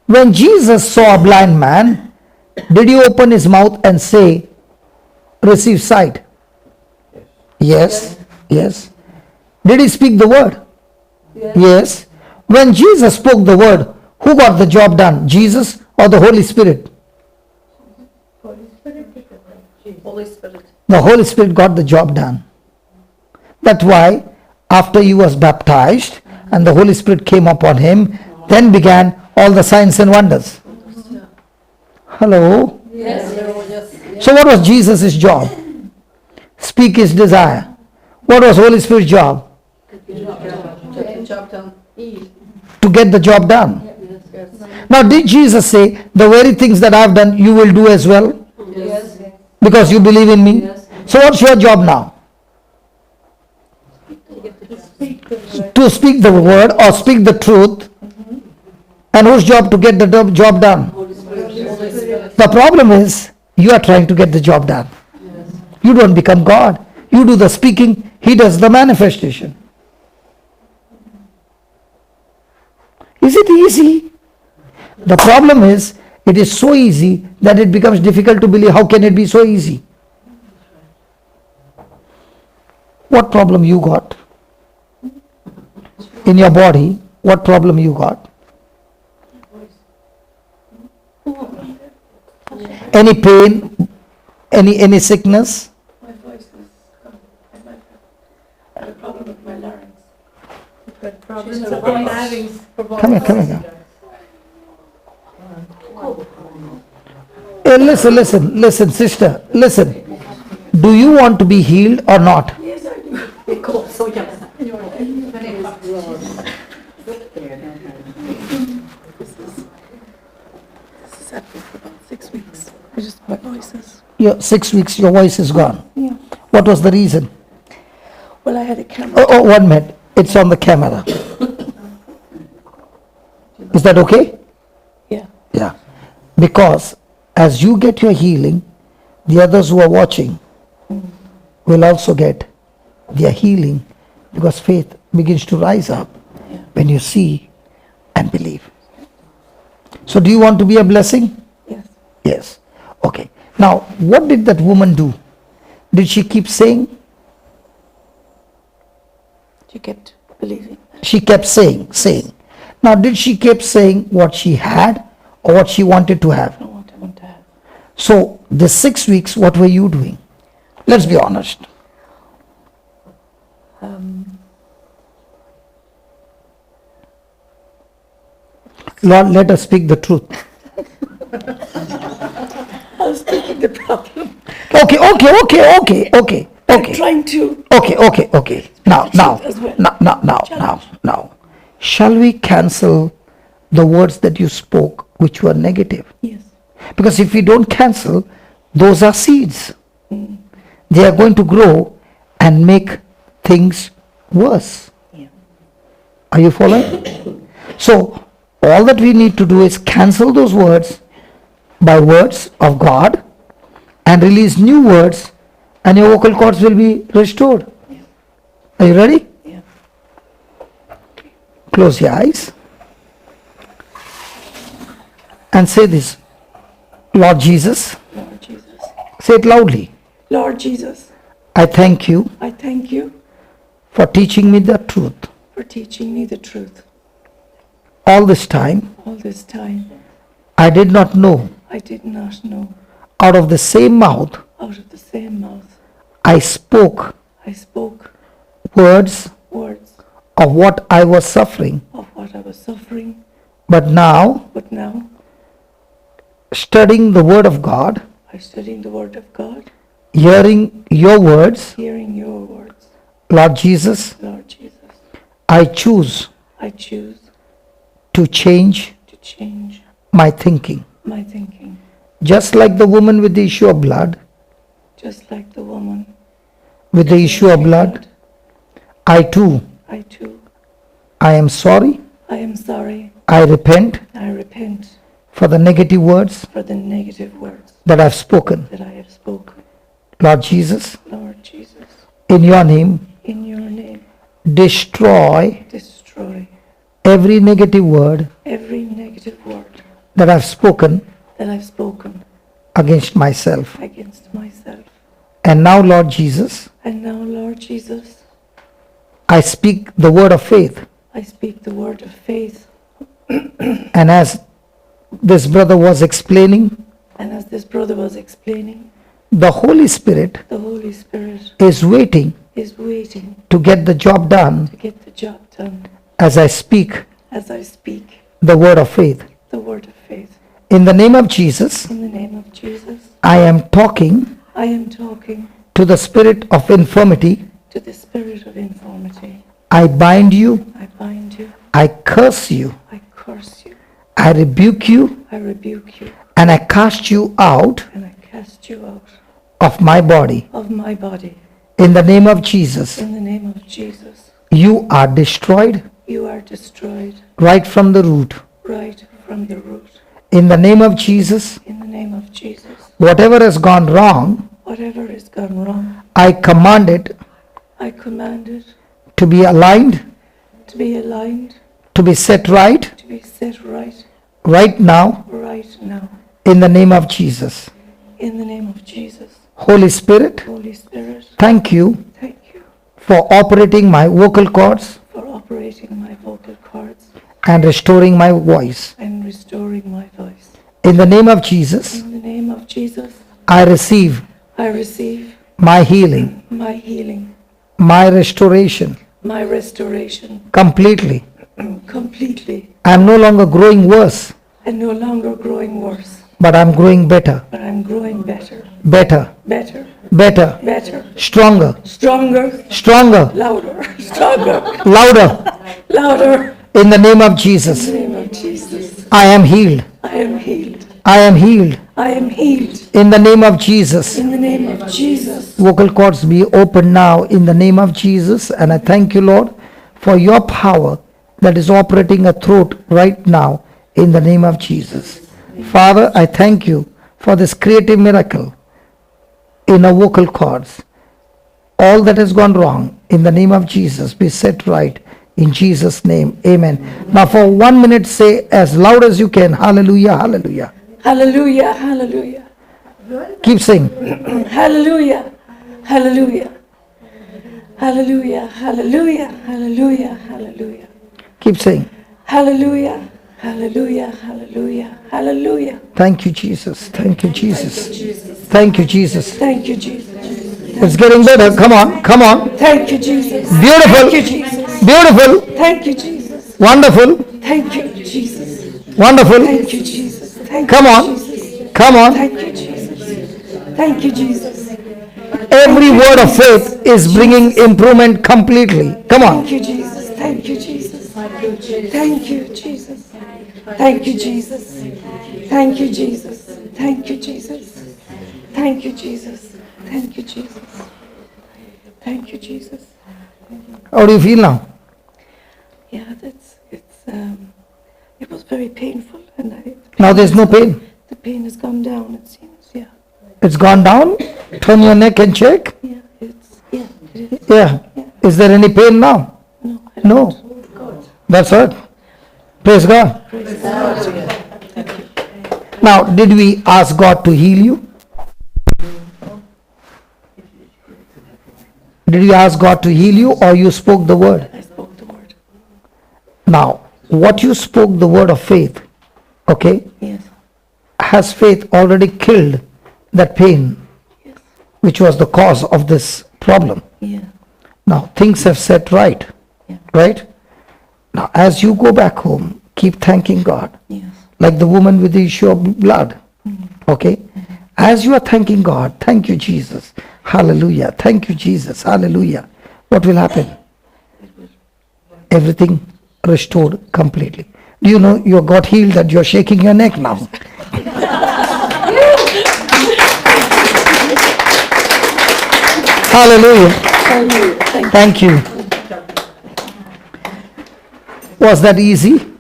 When Jesus saw a blind man, did he open his mouth and say, receive sight? Yes. Yes. Did he speak the word? Yes. When Jesus spoke the word, who got the job done? Jesus or the Holy Spirit? Holy Spirit. The Holy Spirit got the job done. That's why after he was baptized and the Holy Spirit came upon him, then began all the signs and wonders. Hello? Yes. So what was Jesus' job? Speak his desire. What was Holy Spirit's job? Get the job done. To get the job done. Yes. Now did Jesus say, the very things that I've done you will do as well? Yes. Because you believe in me? Yes. So what's your job now? To speak the word or speak the truth. And whose job to get the job done? Holy Spirit. The problem is, you are trying to get the job done. You don't become God. You do the speaking, he does the manifestation. Is it easy? The problem is, it is so easy that it becomes difficult to believe. How can it be so easy? What problem you got? In your body, what problem you got? Any pain? Any sickness? My voice is gone. I have a problem with my larynx. Problems with my larynx. Come here. Hey, listen, sister, listen. Do you want to be healed or not? Yes, I do. Cool. So yes. This is happening for about 6 weeks. My voice is. 6 weeks, your voice is gone. Yeah. What was the reason? Well, I had a camera. Oh, 1 minute. It's on the camera. Is that okay? Yeah. Yeah. Because as you get your healing, the others who are watching will also get their healing, because faith begins to rise up when you see and believe. So do you want to be a blessing? Yes. Yes. Okay. Now, what did that woman do? Did she keep saying? She kept believing. She kept saying. Now, did she keep saying what she had or what she wanted to have? I want to have. So, the 6 weeks, what were you doing? Let's be honest. Lord, let us speak the truth. I was thinking the problem. Okay. I'm trying to. Okay. Now. Shall we cancel the words that you spoke which were negative? Yes. Because if we don't cancel, those are seeds. They are going to grow and make things worse. Yeah. Are you following? So, all that we need to do is cancel those words by words of God and release new words, and your vocal cords will be restored. Yeah. Are you ready? Yeah. Close your eyes and say this. Lord Jesus, Lord Jesus. say it loudly. Lord Jesus, I thank you I thank you for teaching me the truth. for teaching me the truth. All this time, All this time, I did not know. I did not know. Out of the same mouth, Out of the same mouth, I spoke I spoke words words of what I was suffering. of what I was suffering. But now, But now, studying the Word of God, I'm studying the Word of God, hearing your words, hearing your words. Lord Jesus, Lord Jesus, I choose I choose to change to change my thinking. my thinking. Just like the woman with the issue of blood, Just like the woman with the issue of blood, I too, I too, I am sorry, I am sorry. I repent I repent for the negative words for the negative words that I've spoken. that I have spoken. Lord Jesus, Lord Jesus, in your name, in your name, destroy destroy every negative word every negative word that I've spoken that I've spoken against myself. against myself. And now, Lord Jesus, And now, Lord Jesus, I speak the word of faith. I speak the word of faith. And as this brother was explaining, And as this brother was explaining, the Holy Spirit the Holy Spirit is waiting is waiting to get the job done to get the job done as I speak as I speak the word of faith. the word of faith. In the name of Jesus, In the name of Jesus, I am talking I am talking to the spirit of infirmity. to the spirit of infirmity. I bind you, I bind you, I curse you, I curse you, I rebuke you, I rebuke you, and I cast you out and I cast you out of my body. of my body. In the name of Jesus, In the name of Jesus, you are destroyed you are destroyed right from the root. right from the root. In the name of Jesus, In the name of Jesus, whatever has gone wrong, whatever has gone wrong, I command it I command it to be aligned, to be aligned, to be set right, to be set right now, right now. in the name of Jesus. In the name of Jesus, Holy Spirit, Holy Spirit, thank you thank you for operating my vocal cords for operating my vocal cords and restoring my voice. and restoring my voice. In the name of Jesus, In the name of Jesus, I receive I receive my healing, my healing, my restoration my restoration completely. completely, I'm no longer growing worse, and no longer growing worse, but I'm growing better, but I'm growing better, better, better, better, better, stronger, stronger, stronger, louder, stronger, louder. louder. In the name of In Jesus, the name of Jesus, I am healed. I am healed. I am healed. I am healed. In the name of Jesus. In the name of Jesus. Vocal cords be open now in the name of Jesus. And I thank you, Lord, for your power that is operating a throat right now in the name of Jesus. Father, I thank you for this creative miracle in our vocal cords. All that has gone wrong in the name of Jesus be set right in Jesus' name. Amen. Now for 1 minute say as loud as you can, hallelujah, hallelujah. Hallelujah. Hallelujah. Keep saying. Hallelujah. Hallelujah. Hallelujah. Hallelujah. Hallelujah. Hallelujah. Keep saying. Hallelujah. Hallelujah. Hallelujah. Hallelujah. Thank you, Jesus. Thank you, Jesus. Thank you, Jesus. Thank you, Jesus. It's getting better. Come on, come on. Thank you, Jesus. Beautiful. Thank you, Jesus. Beautiful. Thank you, Jesus. Wonderful. Thank you, Jesus. Wonderful. Thank you, Jesus. Thank Come you, on. Jesus. Come on. Thank you, Jesus. Thank you, Jesus. Every word of faith is bringing improvement completely. Come Thank on. you, Jesus. Thank you, Jesus. Thank you, Jesus. Thank you, Jesus. Thank you, Jesus. Thank you, Jesus. Thank you, Jesus. Thank you, Jesus. Thank you, Jesus. How do you feel now? Yeah, it was very painful, and Now there's no pain. the pain has gone down. It seems. Yeah, It's gone down. Turn your neck and check. yeah, it is. Yeah. Is there any pain now? No, I don't. No. That's right. Praise God. Praise God. Now, did we ask God to heal you? Did you ask God to heal you, or you spoke the word? I spoke the word. Now, what you spoke the word of faith, okay, Yes, has faith already killed that pain, yes, which was the cause of this problem? yeah, Now, things have set right, yeah, right? Now, as you go back home, keep thanking God, yes. like the woman with the issue of blood, okay? As you are thanking God, thank you, Jesus, hallelujah, thank you, Jesus, hallelujah. What will happen? Everything restored completely. Do you know you got healed that you're shaking your neck now? Hallelujah. Hallelujah. Thank you. Thank you. Was that easy?